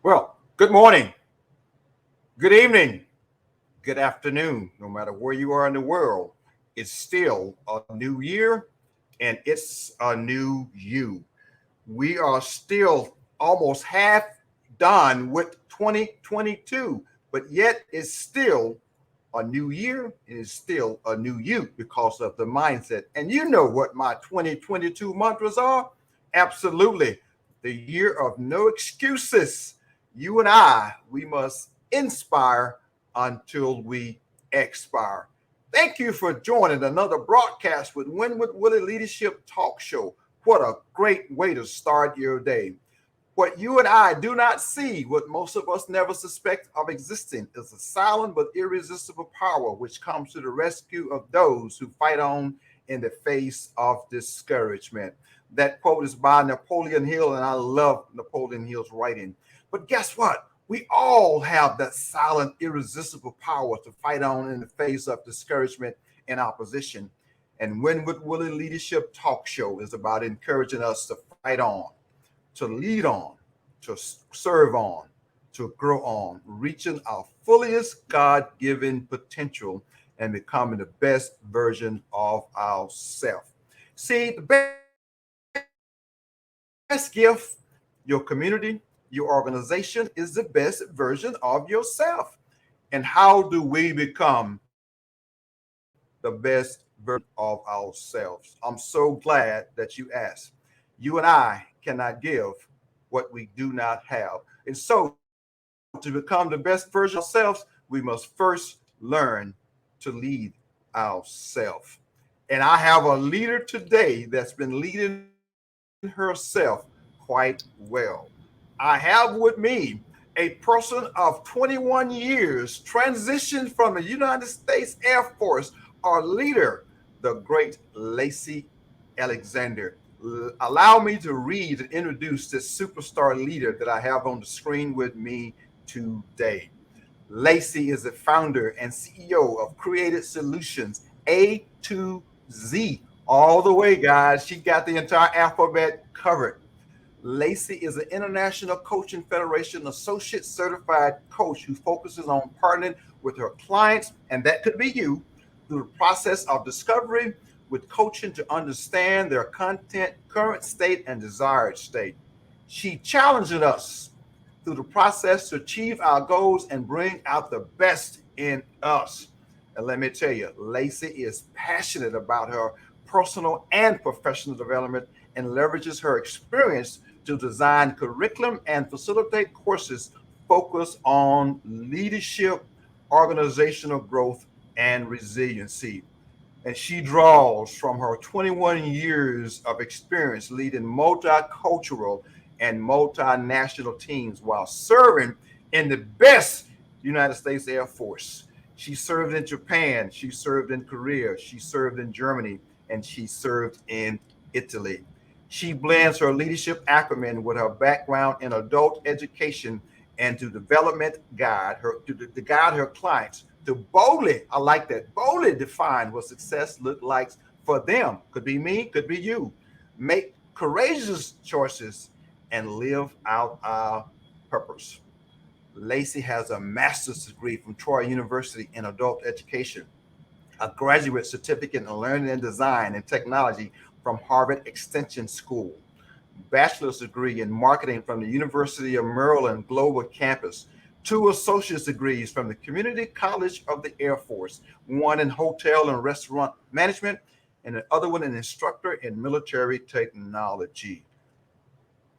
Well, good morning, good evening, good afternoon, no matter where you are in the world. It's still a new year and it's a new you. We are still almost half done with 2022, but yet it's still a new year. It is still a new you because of the mindset. And you know what my 2022 mantras are? Absolutely. The year of no excuses. You and I, we must inspire until we expire. Thank you for joining another broadcast with Willie Leadership Talk Show. What a great way to start your day. What you and I do not see, what most of us never suspect of existing, is a silent but irresistible power which comes to the rescue of those who fight on in the face of discouragement. That quote is by Napoleon Hill, and I love Napoleon Hill's writing. But guess what? We all have that silent, irresistible power to fight on in the face of discouragement and opposition. And Win with Willie Leadership Talk Show is about encouraging us to fight on, to lead on, to serve on, to grow on, reaching our fullest God given potential and becoming the best version of ourselves. See, the best gift your community, your organization is the best version of yourself. And how do we become the best version of ourselves? I'm so glad that you asked. You and I cannot give what we do not have. And so, to become the best version of ourselves, we must first learn to lead ourselves. And I have a leader today that's been leading herself quite well. I have with me a person of 21 years, transitioned from the United States Air Force, our leader, the great Lacey Alexander. Allow me to read and introduce this superstar leader that I have on the screen with me today. Lacey is the founder and CEO of Created Solutions, A to Z. All the way, guys. She got the entire alphabet covered. Lacey is an International Coaching Federation Associate Certified Coach who focuses on partnering with her clients, and that could be you, through the process of discovery with coaching to understand their content, current state, and desired state. She challenges us through the process to achieve our goals and bring out the best in us. And let me tell you, Lacey is passionate about her personal and professional development and leverages her experience to design curriculum and facilitate courses focused on leadership, organizational growth, and resiliency. And she draws from her 21 years of experience leading multicultural and multinational teams while serving in the best United States Air Force. She served in Japan, she served in Korea, she served in Germany, and she served in Italy. She blends her leadership acumen with her background in adult education and to guide her clients to boldly, I like that, boldly define what success look like for them. Could be me, could be you. Make courageous choices and live out our purpose. Lacey has a master's degree from Troy University in adult education, a graduate certificate in learning and design and technology from Harvard Extension School, bachelor's degree in marketing from the University of Maryland Global Campus, two associate's degrees from the Community College of the Air Force, one in hotel and restaurant management, and the other one an instructor in military technology.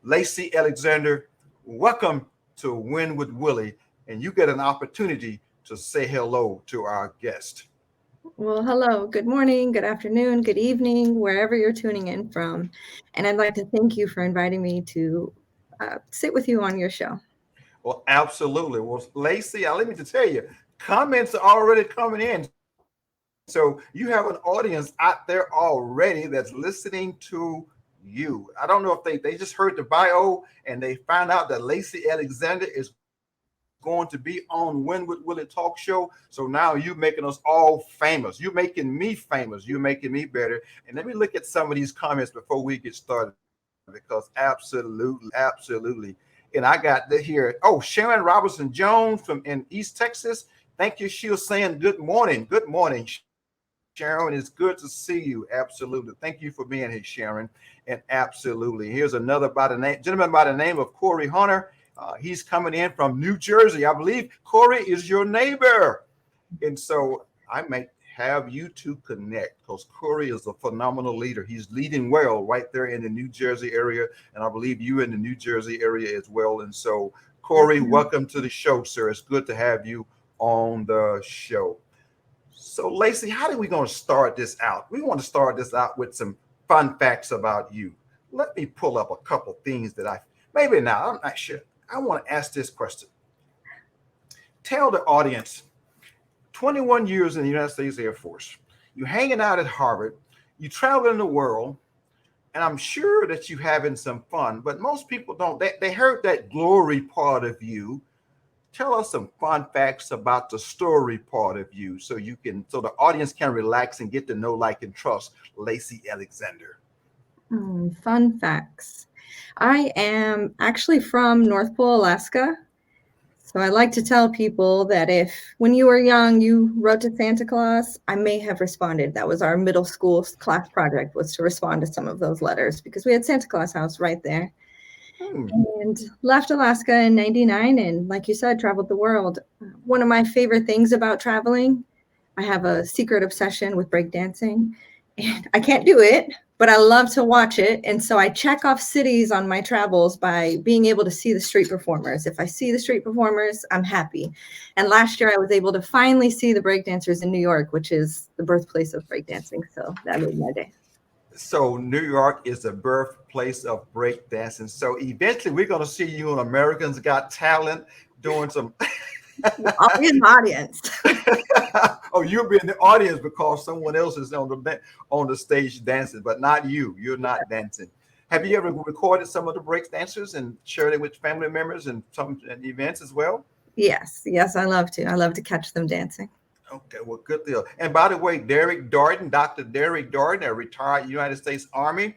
Lacey Alexander, welcome to Win with Willie, and you get an opportunity to say hello to our guest. Well, hello, good morning, good afternoon, good evening, wherever you're tuning in from. And I'd like to thank you for inviting me to sit with you on your show. Well, absolutely. Well, Lacey, let me just tell you, comments are already coming in. So you have an audience out there already that's listening to you. I don't know if they just heard the bio and they found out that Lacey Alexander is going to be on Win with Willie Talk Show. So now you making us all famous. You making me famous. You making me better. And let me look at some of these comments before we get started because absolutely, absolutely. And I got to hear, oh, Sharon Robertson Jones from in East Texas. Thank you. She was saying good morning. Good morning, Sharon. It's good to see you. Absolutely. Thank you for being here, Sharon. And absolutely. Here's another gentleman by the name of Corey Hunter. He's coming in from New Jersey. I believe Corey is your neighbor. And so I may have you two connect because Corey is a phenomenal leader. He's leading well right there in the New Jersey area. And I believe you in the New Jersey area as well. And so, Corey, welcome to the show, sir. It's good to have you on the show. So, Lacey, how are we going to start this out? We want to start this out with some fun facts about you. Let me pull up a couple things that maybe not, I'm not sure. I want to ask this question. Tell the audience, 21 years in the United States Air Force, you're hanging out at Harvard, you travel in the world, and I'm sure that you're having some fun, but most people don't. They heard that glory part of you. Tell us some fun facts about the story part of you so the audience can relax and get to know, like, and trust Lacey Alexander. Fun facts. I am actually from North Pole, Alaska. So I like to tell people that if when you were young, you wrote to Santa Claus, I may have responded. That was our middle school class project, was to respond to some of those letters because we had Santa Claus house right there. And left Alaska in 99. And like you said, traveled the world. One of my favorite things about traveling, I have a secret obsession with breakdancing. And I can't do it, but I love to watch it. And so I check off cities on my travels by being able to see the street performers. If I see the street performers, I'm happy. And last year I was able to finally see the breakdancers in New York, which is the birthplace of breakdancing. So that made my day. So New York is the birthplace of breakdancing. So eventually we're going to see you on Americans Got Talent doing some. I'll be in the audience. Oh, you'll be in the audience because someone else is on the stage dancing, but not you. You're not dancing. Have you ever recorded some of the break dancers and shared it with family members and some events as well? Yes, I love to. I love to catch them dancing. Okay, well, good deal. And by the way, Dr. Derek Darden, a retired United States Army.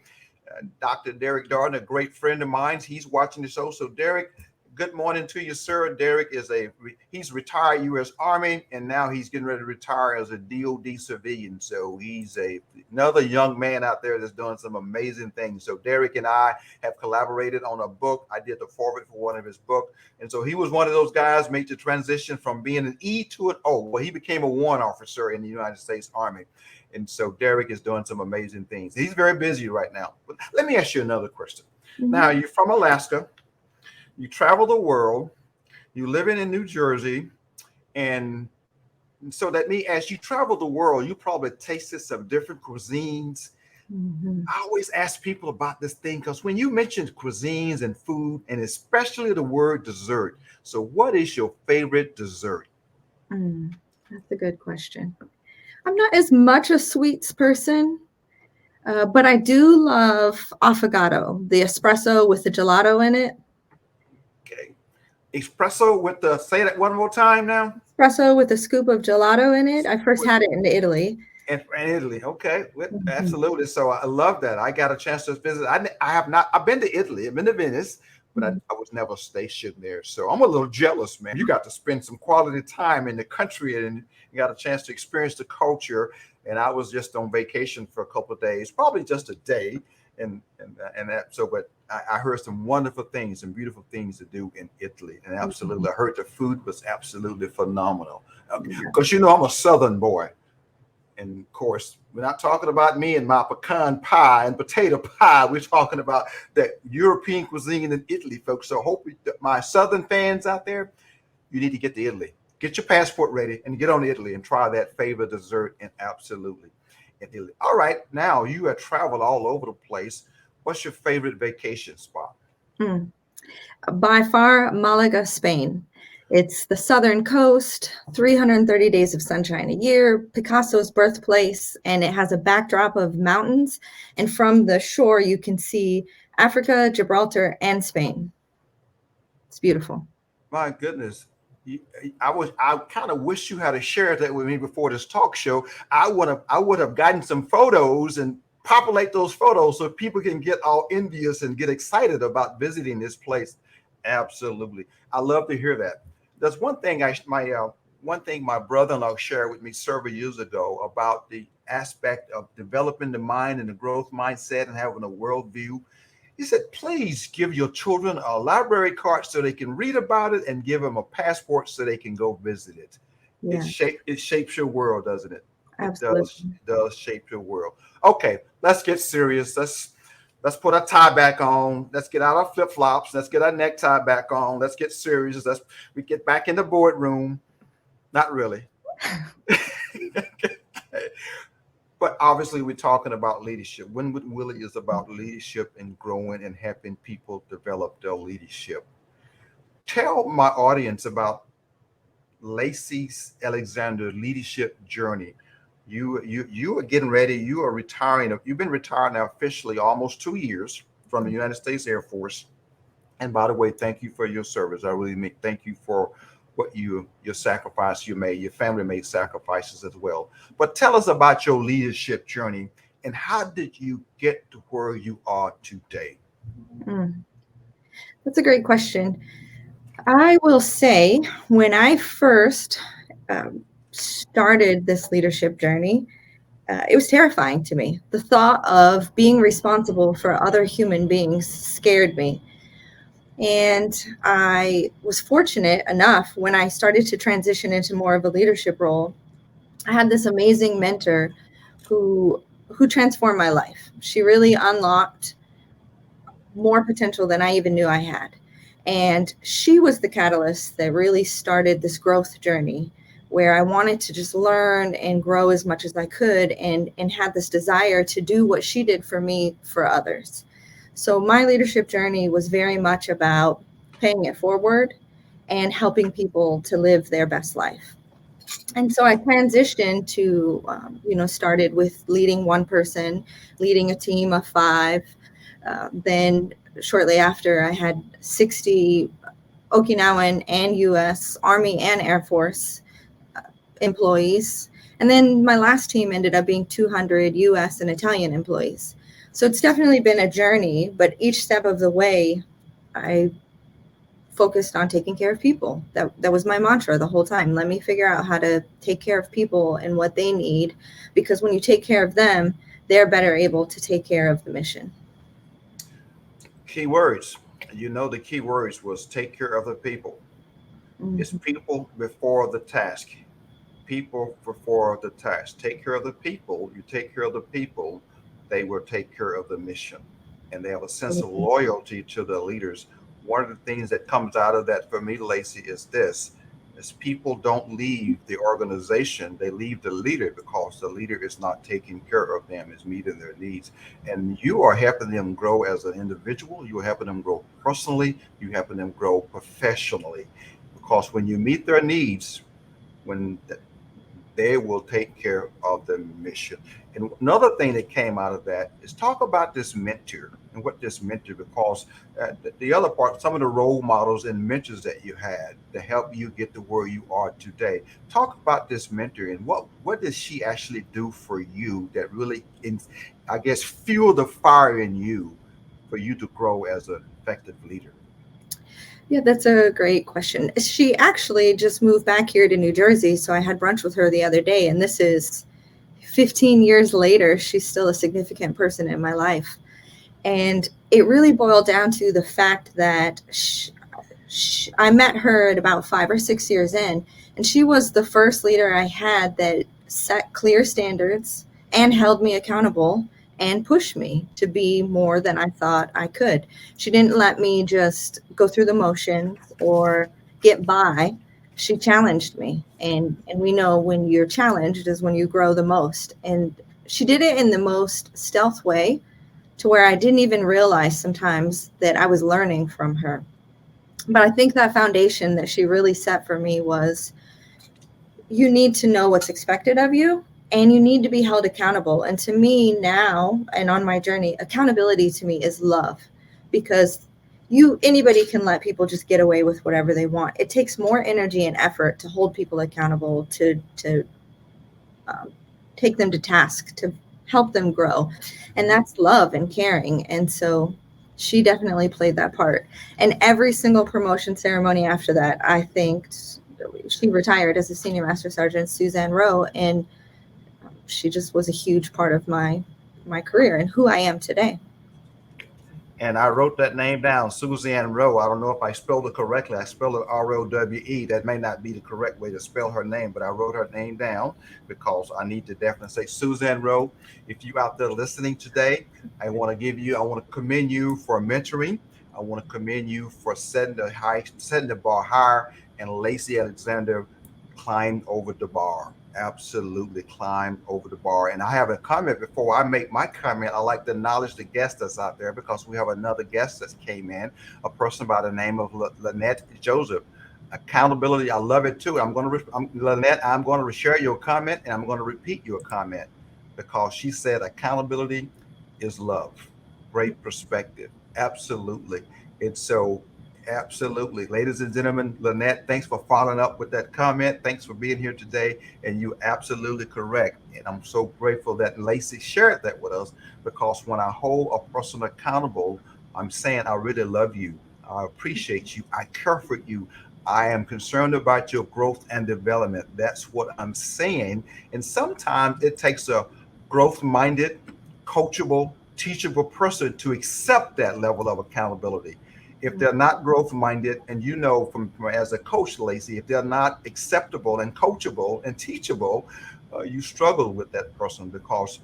Dr. Derek Darden, a great friend of mine. He's watching the show. So, Derek, good morning to you, sir. Derek he's retired U.S. Army, and now he's getting ready to retire as a DOD civilian. So he's another young man out there that's doing some amazing things. So Derek and I have collaborated on a book. I did the foreword for one of his books. And so he was one of those guys made the transition from being an E to an O. Well, he became a warrant officer in the United States Army. And so Derek is doing some amazing things. He's very busy right now. But let me ask you another question. Mm-hmm. Now, you're from Alaska. You travel the world, you living in New Jersey, and so as you travel the world, you probably tasted some different cuisines. Mm-hmm. I always ask people about this thing because when you mention cuisines and food, and especially the word dessert, so what is your favorite dessert? That's a good question. I'm not as much a sweets person, but I do love affogato, the espresso with the gelato in it. Okay. Espresso with say that one more time now. Espresso with a scoop of gelato in it. I first had it in Italy. In Italy. Okay. Mm-hmm. Absolutely. So I love that. I got a chance to visit. I have not, I've been to Italy. I've been to Venice, but I was never stationed there. So I'm a little jealous, man. You got to spend some quality time in the country and you got a chance to experience the culture. And I was just on vacation for a couple of days, probably just a day. And that, so, but I heard some wonderful things and beautiful things to do in Italy. And absolutely, I heard the food was absolutely phenomenal. Because, I'm a Southern boy. And of course, we're not talking about me and my pecan pie and potato pie. We're talking about the European cuisine in Italy, folks. So hope my Southern fans out there, you need to get to Italy. Get your passport ready and get on to Italy and try that favorite dessert. And absolutely. Italy. All right, now you have traveled all over the place. What's your favorite vacation spot? By far, Malaga, Spain. It's the southern coast, 330 days of sunshine a year, Picasso's birthplace, and it has a backdrop of mountains. And from the shore, you can see Africa, Gibraltar, and Spain. It's beautiful. My goodness. I kind of wish you had shared that with me before this talk show. I would have gotten some photos and populate those photos so people can get all envious and get excited about visiting this place. Absolutely. I love to hear that. There's one thing one thing my brother-in-law shared with me several years ago about the aspect of developing the mind and the growth mindset and having a worldview. He said, please give your children a library card so they can read about it, and give them a passport so they can go visit it. Yeah, It shapes your world, doesn't it? absolutely. It does shape your world. Okay, let's get serious. Let's put our tie back on. Let's get out our flip flops. Let's get our necktie back on. Let's get serious. We get back in the boardroom. Not really. But obviously, we're talking about leadership. Winwood Willie is about leadership and growing and helping people develop their leadership. Tell my audience about Lacey Alexander leadership journey. You are getting ready. You are retiring. You've been retired now officially almost 2 years from the United States Air Force. And by the way, thank you for your service. I really thank you for what your sacrifice you made. Your family made sacrifices as well. But tell us about your leadership journey and how did you get to where you are today? Mm, that's a great question. I will say, when I first started this leadership journey, it was terrifying to me. The thought of being responsible for other human beings scared me. And I was fortunate enough, when I started to transition into more of a leadership role, I had this amazing mentor who transformed my life. She really unlocked more potential than I even knew I had. And she was the catalyst that really started this growth journey, where I wanted to just learn and grow as much as I could, and had this desire to do what she did for me for others. So my leadership journey was very much about paying it forward and helping people to live their best life. And so I transitioned to, started with leading one person, leading a team of five. Then shortly after, I had 60 Okinawan and U.S. Army and Air Force employees. And then my last team ended up being 200 U.S. and Italian employees. So it's definitely been a journey, but each step of the way, I focused on taking care of people. That was my mantra the whole time. Let me figure out how to take care of people and what they need, because when you take care of them, they're better able to take care of the mission. Key words. The key words was take care of the people. It's Mhm. people before the task. People before the task. Take care of the people. You take care of the people, they will take care of the mission. And they have a sense of loyalty to the leaders. One of the things that comes out of that for me, Lacey, is this: is people don't leave the organization, they leave the leader because the leader is not taking care of them, is meeting their needs. And you are helping them grow as an individual, you're helping them grow personally, you're helping them grow professionally. Because when you meet their needs, when they will take care of the mission. And another thing that came out of that is talk about this mentor and what this mentor, because the other part, some of the role models and mentors that you had to help you get to where you are today. Talk about this mentor and what does she actually do for you that really, I guess, fuel the fire in you for you to grow as an effective leader. Yeah, that's a great question. She actually just moved back here to New Jersey, so I had brunch with her the other day, and this is 15 years later. She's still a significant person in my life. And it really boiled down to the fact that I met her at about 5 or 6 years in, and she was the first leader I had that set clear standards and held me accountable and pushed me to be more than I thought I could. She didn't let me just go through the motions or get by. She challenged me. And we know when you're challenged is when you grow the most. And she did it in the most stealth way, to where I didn't even realize sometimes that I was learning from her. But I think that foundation that she really set for me was, you need to know what's expected of you, and you need to be held accountable. And to me now, and on my journey, accountability to me is love, because anybody can let people just get away with whatever they want. It takes more energy and effort to hold people accountable, to um, take them to task, to help them grow. And that's love and caring. And so she definitely played that part. And every single promotion ceremony after that, I thanked, she retired as a senior master sergeant, Suzanne Rowe, and she just was a huge part of my career and who I am today. And I wrote that name down, Suzanne Rowe. I don't know if I spelled it correctly. I spelled it Rowe. That may not be the correct way to spell her name, but I wrote her name down because I need to definitely say Suzanne Rowe. If you out there listening today, I want to commend you for mentoring. I want to commend you for setting the bar higher. And Lacey Alexander climbed over the bar. Absolutely climbed over the bar. And I have a comment before I make my comment. I like to acknowledge the guest that's out there because we have another guest that came in, a person by the name of Lynette Joseph. Accountability, I love it too. Lynette, I'm going to share your comment and I'm going to repeat your comment because she said accountability is love. Great perspective. Absolutely. And so absolutely. Ladies and gentlemen, Lynette, thanks for following up with that comment. Thanks for being here today. And you're absolutely correct. And I'm so grateful that Lacey shared that with us because when I hold a person accountable, I'm saying I really love you. I appreciate you. I care for you. I am concerned about your growth and development. That's what I'm saying. And sometimes it takes a growth minded, coachable, teachable person to accept that level of accountability. If they're not growth minded, and you know from as a coach, Lacey, if they're not acceptable and coachable and teachable, you struggle with that person because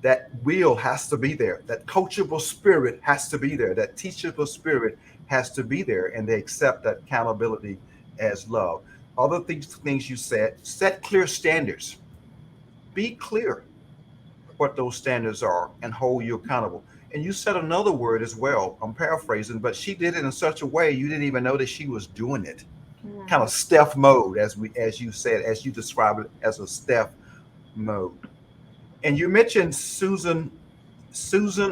that will has to be there. That coachable spirit has to be there. That teachable spirit has to be there, and they accept that accountability as love. Other things you said, set clear standards. Be clear what those standards are and hold you accountable. And you said another word as well. I'm paraphrasing, but she did it in such a way you didn't even know that she was doing it. Kind of Steph mode, as you said, as you described it as a Steph mode. And you mentioned Susan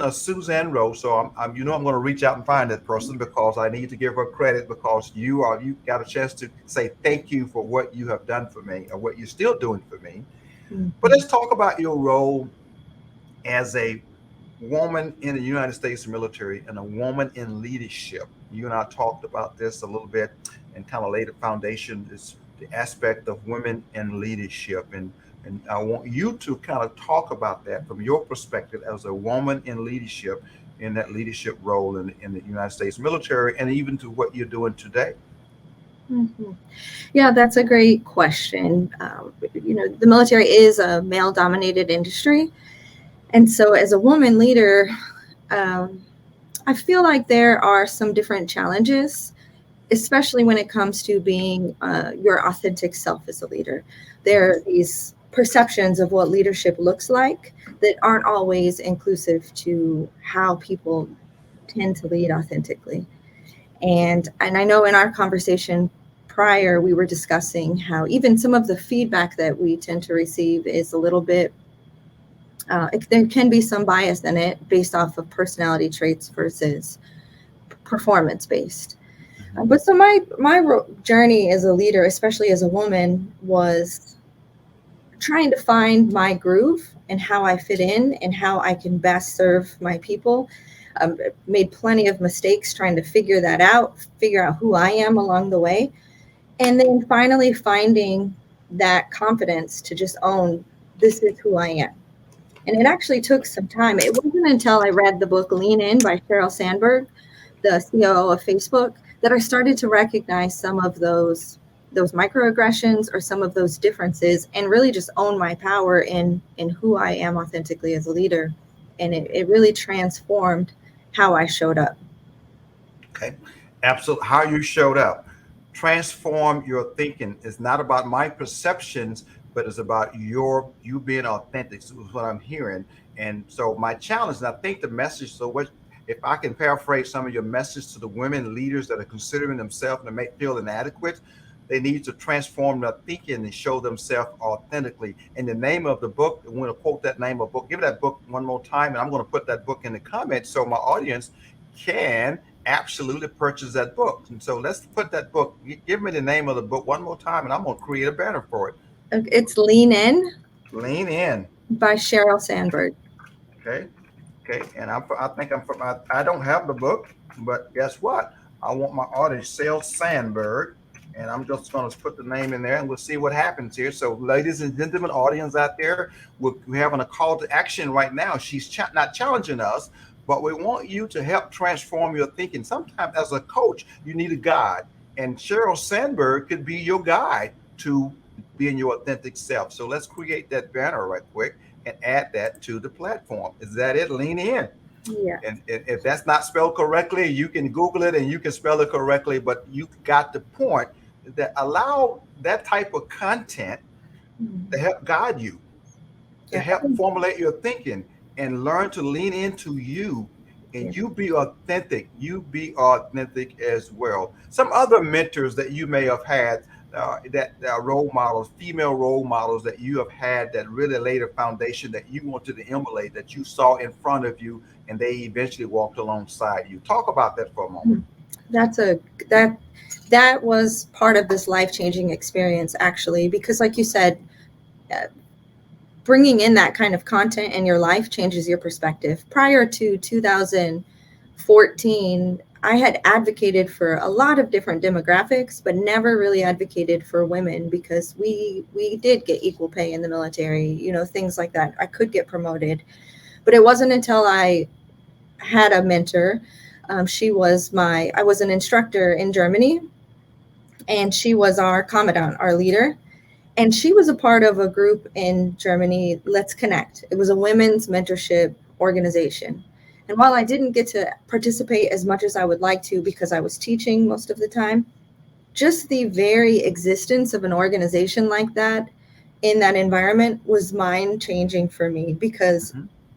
or Suzanne Rowe. So I'm going to reach out and find that person because I need to give her credit because you got a chance to say thank you for what you have done for me or what you're still doing for me. But let's talk about your role as a woman in the United States military and a woman in leadership. You and I talked about this a little bit and kind of laid a foundation, is the aspect of women in leadership. And I want you to kind of talk about that from your perspective as a woman in leadership, in that leadership role in the United States military, and even to what you're doing today. Mm-hmm. Yeah, that's a great question. The military is a male-dominated industry. And so as a woman leader, I feel like there are some different challenges, especially when it comes to being your authentic self as a leader. There are these perceptions of what leadership looks like that aren't always inclusive to how people tend to lead authentically. And I know in our conversation prior, we were discussing how even some of the feedback that we tend to receive is a little bit, there can be some bias in it based off of personality traits versus performance based. But so my journey as a leader, especially as a woman, was trying to find my groove and how I fit in and how I can best serve my people. Made plenty of mistakes trying to figure out who I am along the way. And then finally finding that confidence to just own, this is who I am. And it actually took some time. It wasn't until I read the book Lean In by Sheryl Sandberg, the COO of Facebook, that I started to recognize some of those microaggressions or some of those differences and really just own my power in who I am authentically as a leader. And it really transformed how I showed up. Okay. Absolutely. How you showed up. Transform your thinking. It's not about my perceptions, but it's about you being authentic. So is what I'm hearing. And so my challenge, and I think the message, so what if I can paraphrase some of your message to the women leaders that are considering themselves and may feel inadequate, they need to transform their thinking and show themselves authentically. And the name of the book, I'm going to quote that name of book, give that book one more time, and I'm going to put that book in the comments so my audience can absolutely purchase that book. And so let's put that book, give me the name of the book one more time, and I'm going to create a banner for it. It's Lean In. Lean In By Sheryl Sandberg. Okay. Okay, and I think I'm from. I don't have the book, but guess what? I want my audience, Sale Sandberg, and I'm just going to put the name in there, and we'll see what happens here. So, ladies and gentlemen, audience out there, we're having a call to action right now. She's not challenging us, but we want you to help transform your thinking. Sometimes, as a coach, you need a guide, and Cheryl Sandberg could be your guide to being your authentic self. So, let's create that banner right quick and add that to the platform. Is that it? Lean in. Yeah. And if that's not spelled correctly, you can Google it and you can spell it correctly. But you got the point that allow that type of content to help guide you, to Yeah. help formulate your thinking and learn to lean into you and you be authentic. You be authentic as well. Some other mentors that you may have had, that role models, female role models that you have had that really laid a foundation that you wanted to emulate, that you saw in front of you, and they eventually walked alongside you. Talk about that for a moment. That's a that that was part of this life-changing experience, actually, because like you said, uh, bringing in that kind of content in your life changes your perspective. Prior to 2014, I had advocated for a lot of different demographics, but never really advocated for women because we did get equal pay in the military, things like that. I could get promoted, but it wasn't until I had a mentor. I was an instructor in Germany, and she was our commandant, our leader. And she was a part of a group in Germany, Let's Connect. It was a women's mentorship organization. And while I didn't get to participate as much as I would like to because I was teaching most of the time, just the very existence of an organization like that in that environment was mind changing for me because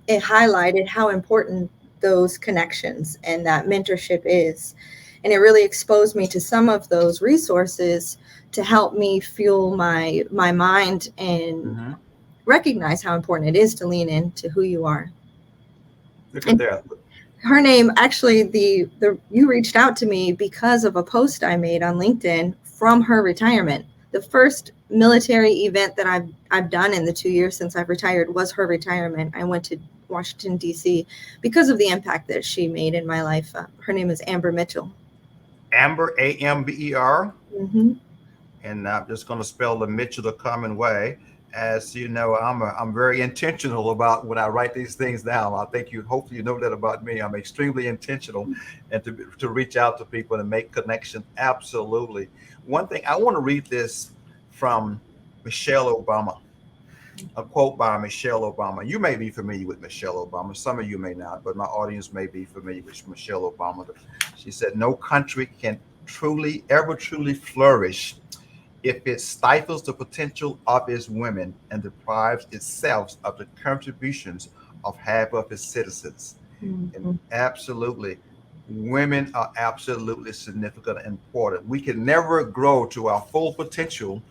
it highlighted how important those connections and that mentorship is. And it really exposed me to some of those resources to help me fuel my mind and recognize how important it is to lean into who you are. Look at that. Her name, actually, the you reached out to me because of a post I made on LinkedIn from her retirement. The first military event that I've done in the 2 years since I've retired was her retirement. I went to Washington, D.C. because of the impact that she made in my life. Her name is Amber Mitchell. Amber, Amber. Mm-hmm. And I'm just going to spell the Mitchell the common way. As you know, I'm very intentional about when I write these things down. I think hopefully you know that about me. I'm extremely intentional, and to reach out to people and make connections. Absolutely. One thing I want to read this from Michelle Obama, a quote by Michelle Obama. You may be familiar with Michelle Obama. Some of you may not, but my audience may be familiar with Michelle Obama. She said, "No country can ever truly flourish if it stifles the potential of its women and deprives itself of the contributions of half of its citizens." Mm-hmm. And absolutely, women are absolutely significant and important. We can never grow to our full potential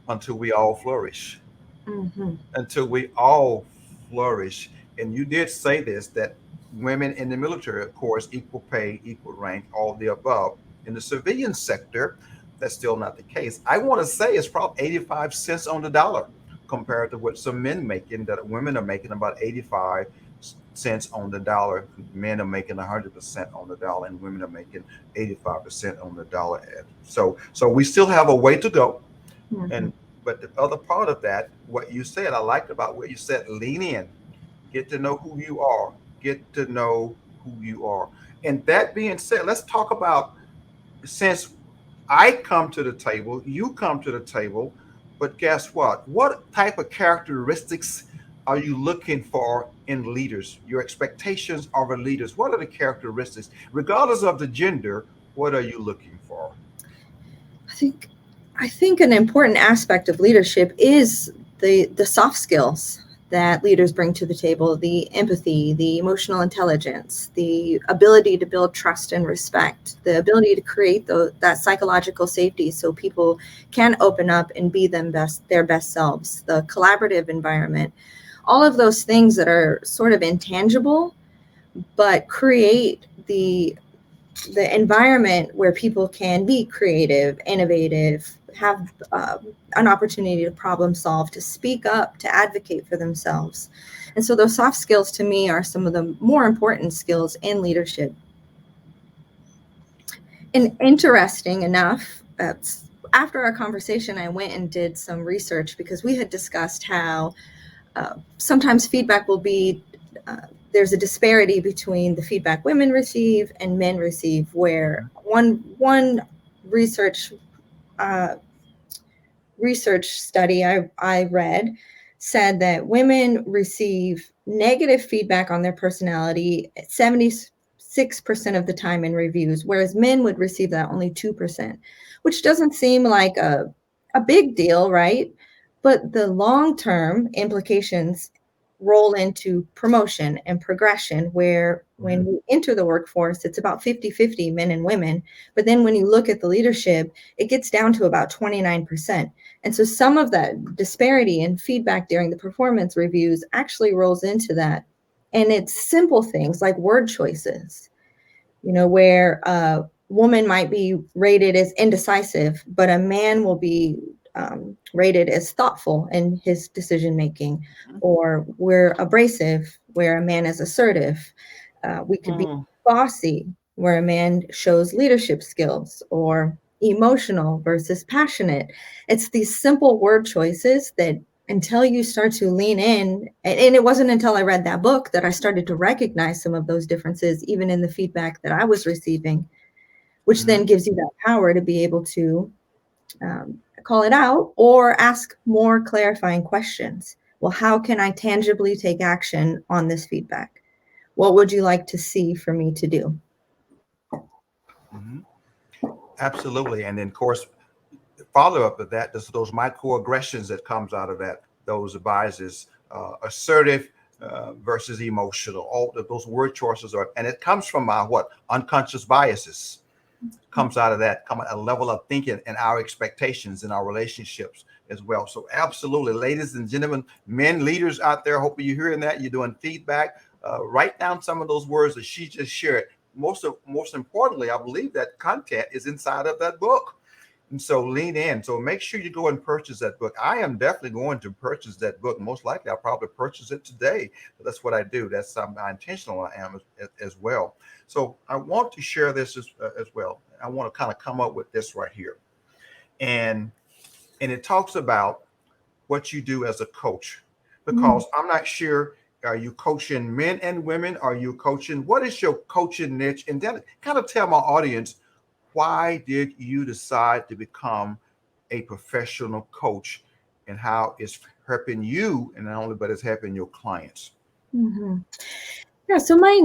until we all flourish. Mm-hmm. Until we all flourish. And you did say this, that women in the military, of course, equal pay, equal rank, all the above. In the civilian sector, that's still not the case. I want to say it's probably 85 cents on the dollar compared to what some men making, that women are making about 85 cents on the dollar. Men are making 100% on the dollar, and women are making 85% on the dollar. So we still have a way to go. Mm-hmm. And but the other part of that, what you said, I liked about what you said, lean in, get to know who you are, get to know who you are. And that being said, let's talk about, since I come to the table, you come to the table, but guess what? What type of characteristics are you looking for in leaders? Your expectations of the leaders. What are the characteristics? Regardless of the gender, what are you looking for? I think an important aspect of leadership is the soft skills that leaders bring to the table: the empathy, the emotional intelligence, the ability to build trust and respect, the ability to create that psychological safety so people can open up and be their best selves, the collaborative environment, all of those things that are sort of intangible, but create the environment where people can be creative, innovative, have an opportunity to problem solve, to speak up, to advocate for themselves. And so those soft skills to me are some of the more important skills in leadership. And interesting enough, after our conversation, I went and did some research because we had discussed how sometimes feedback will be, there's a disparity between the feedback women receive and men receive, where one research study I read said that women receive negative feedback on their personality 76% of the time in reviews, whereas men would receive that only 2%, which doesn't seem like a big deal, right? But the long-term implications roll into promotion and progression, where when you enter the workforce, it's about 50-50 men and women. But then when you look at the leadership, it gets down to about 29%. And so some of that disparity in feedback during the performance reviews actually rolls into that. And it's simple things like word choices, where a woman might be rated as indecisive, but a man will be rated as thoughtful in his decision making, or we're abrasive, where a man is assertive. We could be bossy, where a man shows leadership skills, or emotional versus passionate. It's these simple word choices that until you start to lean in, and it wasn't until I read that book that I started to recognize some of those differences, even in the feedback that I was receiving, which then gives you that power to be able to call it out or ask more clarifying questions. Well, how can I tangibly take action on this feedback? What would you like to see for me to do? Absolutely. And then, of course, follow up with that, those microaggressions that comes out of that, those biases, assertive versus emotional, all of those word choices are, and it comes from our unconscious biases. Comes out of that, come a level of thinking and our expectations in our relationships as well. So absolutely, ladies and gentlemen, men leaders out there, hopefully you're hearing that, you're doing feedback, write down some of those words that she just shared. Most importantly, I believe that content is inside of that book. And so lean in. So make sure you go and purchase that book. I am definitely going to purchase that book. Most likely, I'll probably purchase it today. That's what I do. That's how intentional I am as well. So I want to share this as well. I want to kind of come up with this right here. And it talks about what you do as a coach, because I'm not sure, are you coaching men and women? Are you coaching? What is your coaching niche? And then kind of tell my audience, why did you decide to become a professional coach, and how it's helping you, and not only, but it's helping your clients? Yeah, so my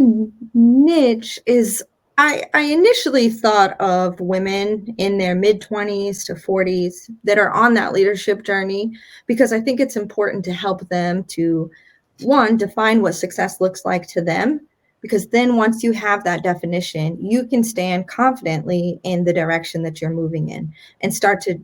niche is, I initially thought of women in their mid-20s to 40s that are on that leadership journey, because I think it's important to help them to, one, define what success looks like to them, because then once you have that definition, you can stand confidently in the direction that you're moving in and start to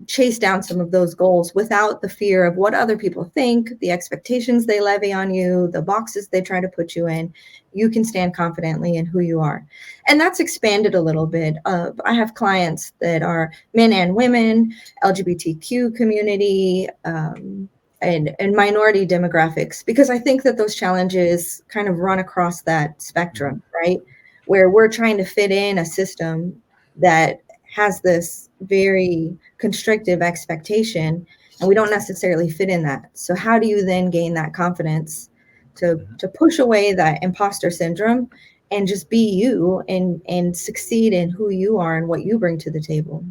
chase down some of those goals without the fear of what other people think, the expectations they levy on you, the boxes they try to put you in. You can stand confidently in who you are. And that's expanded a little bit. I have clients that are men and women, LGBTQ community, and minority demographics, because I think that those challenges kind of run across that spectrum, right? Where we're trying to fit in a system that has this very constrictive expectation, and we don't necessarily fit in that. So how do you then gain that confidence to push away that imposter syndrome and just be you and succeed in who you are and what you bring to the table?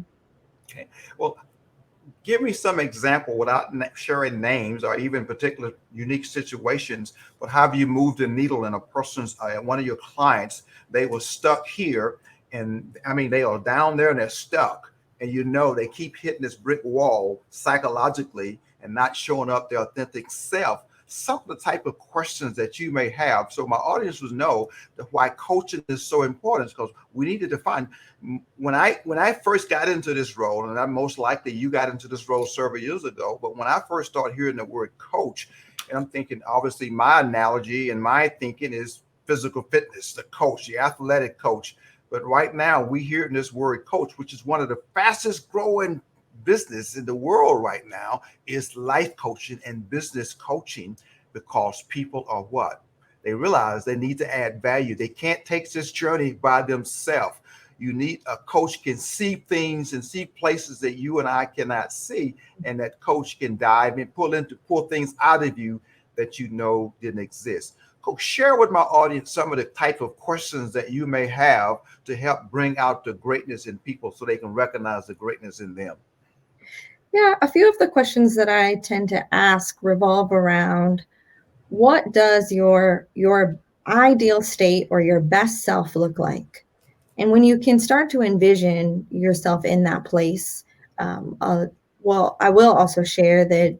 Okay. Well, give me some example without sharing names or even particular unique situations, but have you moved the needle in a person's, one of your clients, they were stuck here, and I mean, they are down there and they're stuck, and they keep hitting this brick wall psychologically and not showing up their authentic self. Some of the type of questions that you may have, so my audience would know that why coaching is so important, because we need to define. When I first got into this role, and I'm most likely you got into this role several years ago, but when I first started hearing the word coach, and I'm thinking, obviously my analogy and my thinking is physical fitness, the coach, the athletic coach. But right now we hear this word coach, which is one of the fastest growing business in the world right now, is life coaching and business coaching, because people are what? They realize they need to add value. They can't take this journey by themselves. You need a coach can see things and see places that you and I cannot see, and that coach can dive and pull things out of you that you know didn't exist. Coach, share with my audience some of the type of questions that you may have to help bring out the greatness in people so they can recognize the greatness in them. Yeah, a few of the questions that I tend to ask revolve around what does your ideal state or your best self look like? And when you can start to envision yourself in that place, um, uh, well, I will also share that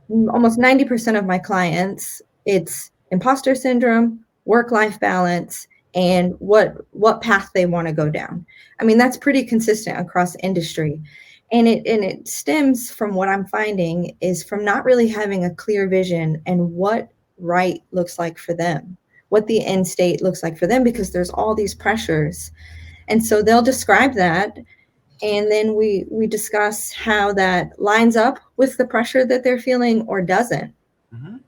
almost 90% of my clients, it's imposter syndrome, work-life balance, and what path they want to go down. I mean, that's pretty consistent across industry. And it stems from what I'm finding is from not really having a clear vision and what right looks like for them, what the end state looks like for them, because there's all these pressures. And so they'll describe that, and then we discuss how that lines up with the pressure that they're feeling or doesn't, Mhm.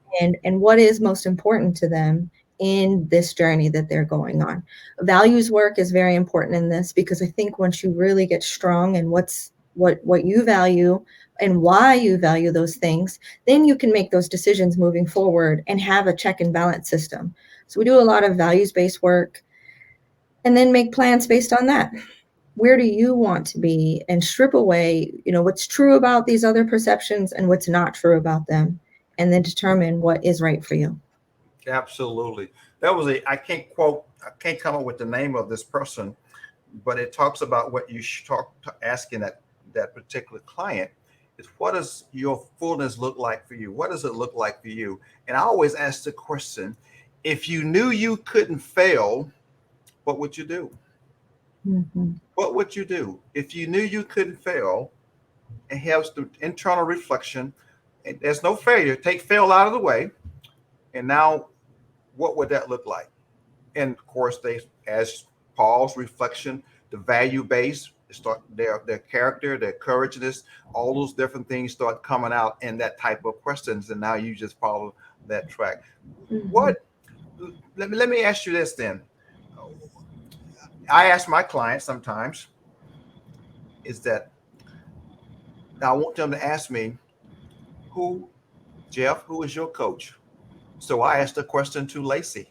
and what is most important to them in this journey that they're going on. Values work is very important in this, because I think once you really get strong in what you value and why you value those things, then you can make those decisions moving forward and have a check and balance system. So we do a lot of values-based work and then make plans based on that. Where do you want to be, and strip away, what's true about these other perceptions and what's not true about them, and then determine what is right for you. Absolutely. That was I can't come up with the name of this person, but it talks about what you should asking that particular client is, what does your fullness look like for you? What does it look like for you? And I always ask the question, if you knew you couldn't fail, what would you do? Mm-hmm. What would you do if you knew you couldn't fail and have some internal reflection? And there's no failure. Take fail out of the way. And now, what would that look like? And of course, they, as Paul's reflection, the value base, start their character, their courageousness, all those different things start coming out in that type of questions. And now you just follow that track. Mm-hmm. What? Let me ask you this then. I ask my clients sometimes is that I want them to ask me, who, Jeff, who is your coach? So I asked the question to Lacey,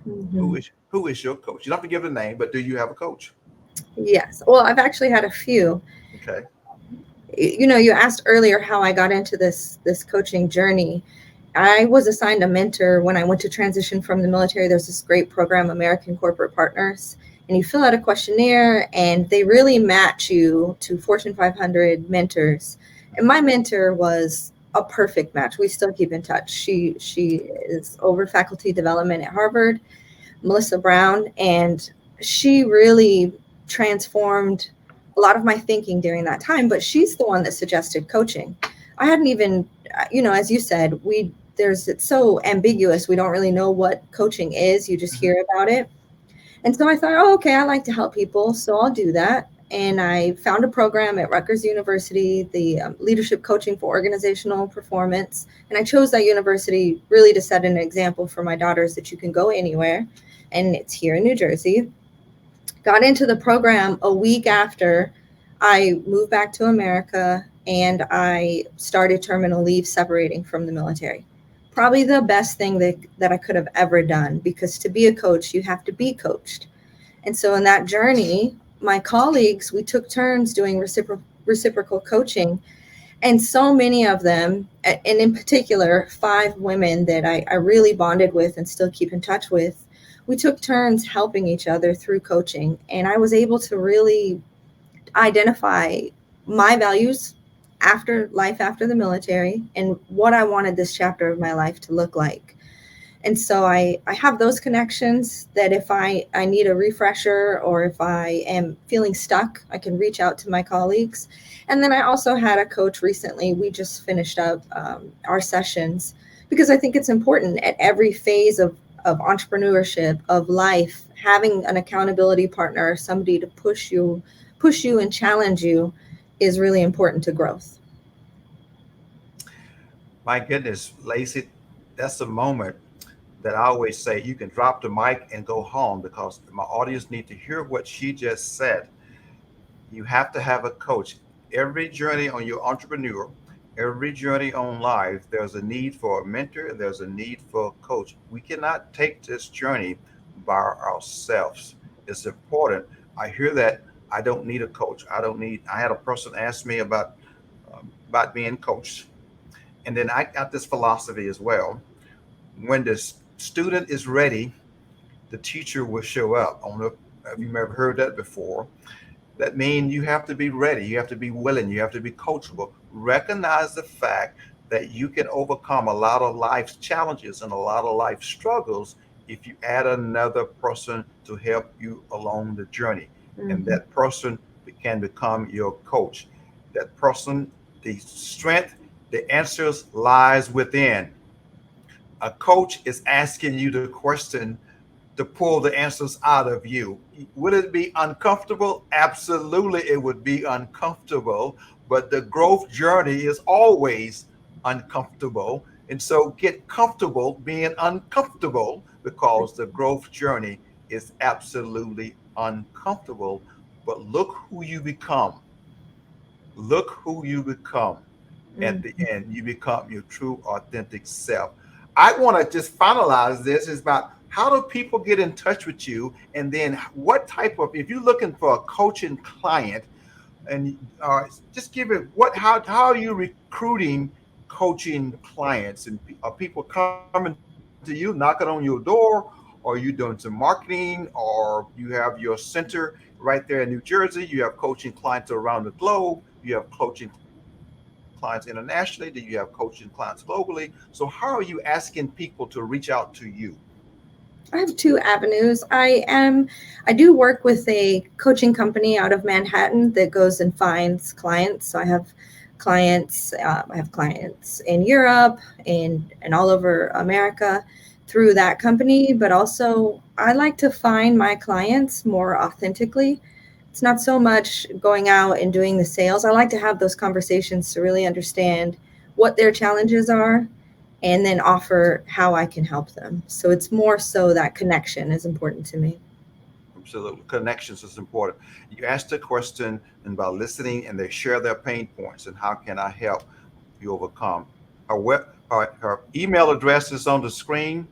Mm-hmm. who is your coach? You don't have to give a name, but do you have a coach? Yes. Well, I've actually had a few. Okay. You asked earlier how I got into this coaching journey. I was assigned a mentor when I went to transition from the military. There's this great program, American Corporate Partners, and you fill out a questionnaire and they really match you to Fortune 500 mentors. And my mentor was a perfect match. We still keep in touch. She is over faculty development at Harvard, Melissa Brown, and she really transformed a lot of my thinking during that time. But she's the one that suggested coaching. I hadn't even, as you said, it's so ambiguous. We don't really know what coaching is. You just Mhm. hear about it. And so I thought, oh, okay, I like to help people, so I'll do that. And I found a program at Rutgers University, the Leadership Coaching for Organizational Performance. And I chose that university really to set an example for my daughters that you can go anywhere. And it's here in New Jersey. Got into the program a week after I moved back to America, and I started terminal leave separating from the military. Probably the best thing that I could have ever done, because to be a coach, you have to be coached. And so in that journey, my colleagues, we took turns doing reciprocal coaching. And so many of them, and in particular, 5 women that I really bonded with and still keep in touch with, we took turns helping each other through coaching. And I was able to really identify my values after the military and what I wanted this chapter of my life to look like. And so I have those connections that if I need a refresher, or if I am feeling stuck, I can reach out to my colleagues. And then I also had a coach recently. We just finished up our sessions, because I think it's important at every phase of entrepreneurship, of life, having an accountability partner, somebody to push you and challenge you, is really important to growth. My goodness, Lacey, that's a moment that I always say you can drop the mic and go home, because my audience need to hear what she just said. You have to have a coach. Every journey on your entrepreneur, every journey on life, there's a need for a mentor, there's a need for a coach. We cannot take this journey by ourselves. It's important. I hear that. I don't need a coach. I had a person ask me about being coached. And then I got this philosophy as well. When the student is ready, the teacher will show up. I don't know if you've ever heard that before. That means you have to be ready, you have to be willing, you have to be coachable. Recognize the fact that you can overcome a lot of life's challenges and a lot of life struggles if you add another person to help you along the journey. And Mhm. that person can become your coach. That person, the strength, the answers lies within. A coach is asking you the question to pull the answers out of you. Would it be uncomfortable? Absolutely, it would be uncomfortable, but the growth journey is always uncomfortable. And so get comfortable being uncomfortable, because the growth journey is absolutely uncomfortable. But look who you become. Look who you become. At the Mhm. end, you become your true, authentic self. I want to just finalize this is about how do people get in touch with you, and then what type of, if you're looking for a coaching client, and just give it what how are you recruiting coaching clients, and are people coming to you knocking on your door, or are you doing some marketing, or you have your center right there in New Jersey, you have coaching clients around the globe, you have coaching clients internationally, do you have coaching clients globally? So how are you asking people to reach out to you? I have two avenues. I do work with a coaching company out of Manhattan that goes and finds clients. So I have clients in Europe and all over America through that company. But also, I like to find my clients more authentically. It's not so much going out and doing the sales. I like to have those conversations to really understand what their challenges are and then offer how I can help them. So it's more so that connection is important to me. Absolutely. Connections is important. You ask the question, and by listening, and they share their pain points and how can I help you overcome. Her email address is on the screen.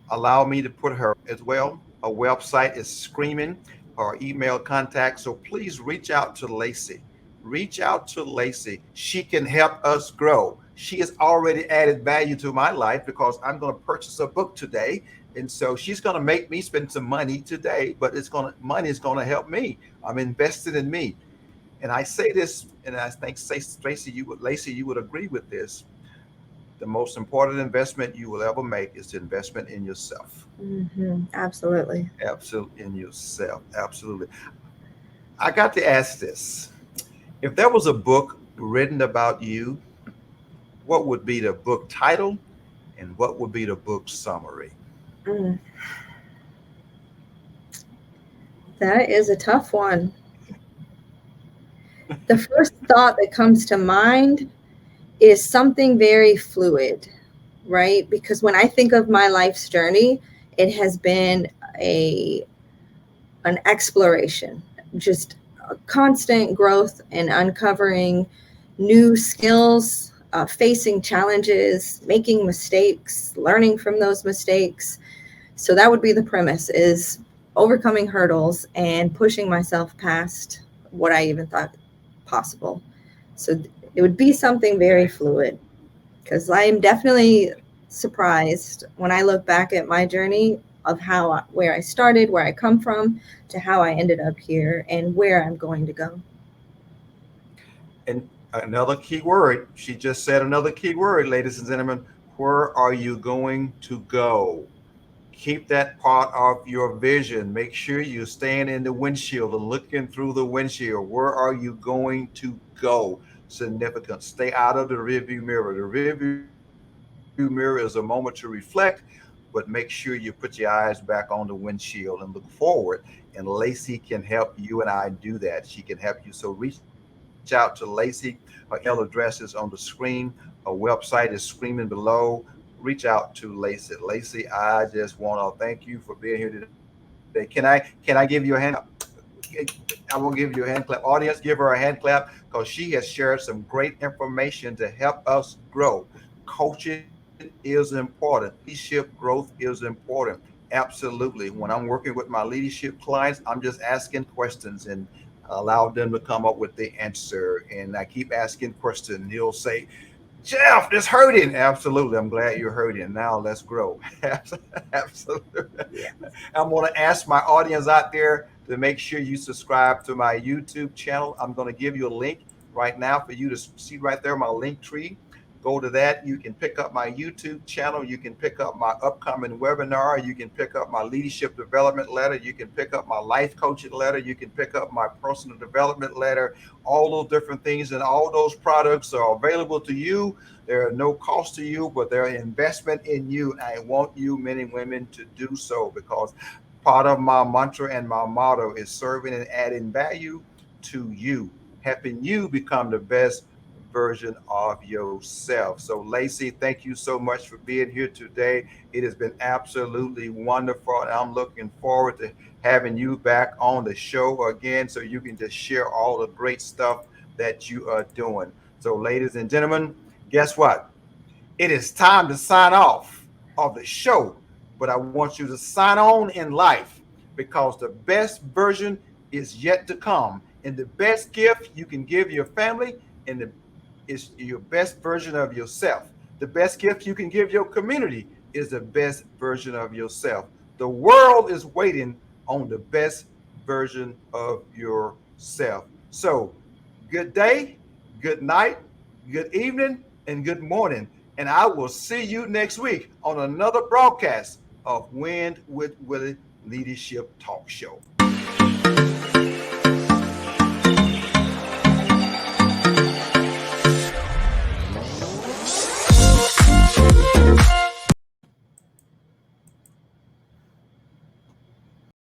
Allow me to put her as well. Her website is screaming. Her email contact. So please reach out to Lacey. Reach out to Lacey. She can help us grow. She has already added value to my life, because I'm going to purchase a book today. And so she's going to make me spend some money today, but money is going to help me. I'm invested in me. And I say this, and I think Lacey, you would agree with this. The most important investment you will ever make is the investment in yourself. Absolutely. Absolutely, in yourself. Absolutely. I got to ask this. If there was a book written about you, what would be the book title, and what would be the book summary? Mm, that is a tough one. The first thought that comes to mind is something very fluid, right? Because when I think of my life's journey, it has been a an exploration, just a constant growth and uncovering new skills, facing challenges, making mistakes, learning from those mistakes. So that would be the premise: is overcoming hurdles and pushing myself past what I even thought possible. So it would be something very fluid, because I'm definitely surprised when I look back at my journey of where I started, where I come from, to how I ended up here and where I'm going to go. And another key word, she just said another key word, ladies and gentlemen. Where are you going to go? Keep that part of your vision. Make sure you're staying in the windshield and looking through the windshield. Where are you going to go? Significant. Stay out of the rearview mirror. The rearview mirror is a moment to reflect, but make sure you put your eyes back on the windshield and look forward. And Lacey can help you and I do that. She can help you. So reach out to Lacey. reach out to Lacey. Her email address is on the screen. Her website is screaming below. Reach out to Lacey. Lacey, I just want to thank you for being here today. Can I give you a hand clap? I will give you a hand clap. Audience, give her a hand clap because she has shared some great information to help us grow. Coaching is important. Leadership growth is important. Absolutely. When I'm working with my leadership clients, I'm just asking questions and allow them to come up with the answer. And I keep asking questions. You'll say, Jeff, this hurting. Absolutely. I'm glad you're hurting. Now let's grow. Absolutely. I'm going to ask my audience out there to make sure you subscribe to my YouTube channel. I'm going to give you a link right now for you to see right there, my link tree. Go to that. You can pick up my YouTube channel. You can pick up my upcoming webinar. You can pick up my leadership development letter. You can pick up my life coaching letter. You can pick up my personal development letter. All those different things and all those products are available to you. They're no cost to you, but they're an investment in you. And I want you, men and women, to do so because part of my mantra and my motto is serving and adding value to you, helping you become the best version of yourself. So, Lacey, thank you so much for being here today. It has been absolutely wonderful, and I'm looking forward to having you back on the show again so you can just share all the great stuff that you are doing. So, ladies and gentlemen, guess what? It is time to sign off of the show, but I want you to sign on in life because the best version is yet to come. And the best gift you can give your family and the is your best version of yourself. The best gift you can give your community is the best version of yourself. The world is waiting on the best version of yourself. So, good day, good night, good evening, and good morning. And I will see you next week on another broadcast of Wind with Willie Leadership Talk Show.